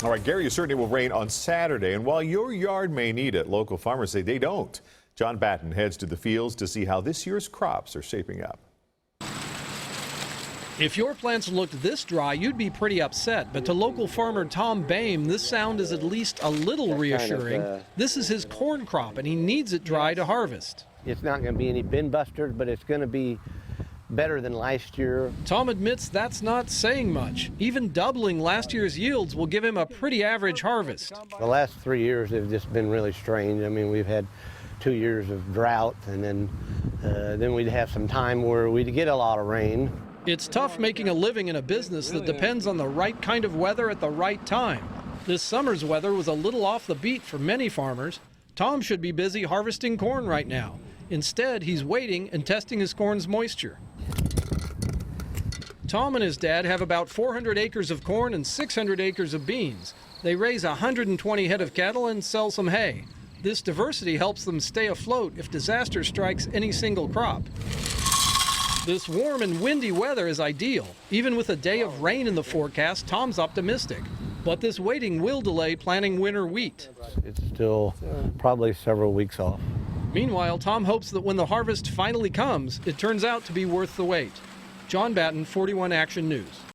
All right, Gary, certainly will rain on Saturday, and while your yard may need it, local farmers say they don't. John Batten heads to the fields to see how this year's crops are shaping up. If your plants looked this dry, you'd be pretty upset. But to local farmer Tom Boehm, this sound is at least a little reassuring. This is his corn crop, and he needs it dry to harvest. It's not going to be any bin busters, but it's going to be better than last year. Tom admits that's not saying much. Even doubling last year's yields will give him a pretty average harvest. The last 3 years have just been really strange. I mean, we've had 2 years of drought, and then we'd have some time where we'd get a lot of rain. It's tough making a living in a business that depends on the right kind of weather at the right time. This summer's weather was a little off the beat for many farmers. Tom should be busy harvesting corn right now. Instead, he's waiting and testing his corn's moisture. Tom and his dad have about 400 acres of corn and 600 acres of beans. They raise 120 head of cattle and sell some hay. This diversity helps them stay afloat if disaster strikes any single crop. This warm and windy weather is ideal. Even with a day of rain in the forecast, Tom's optimistic. But this waiting will delay planting winter wheat. It's still probably several weeks off. Meanwhile, Tom hopes that when the harvest finally comes, it turns out to be worth the wait. John Batten, 41 Action News.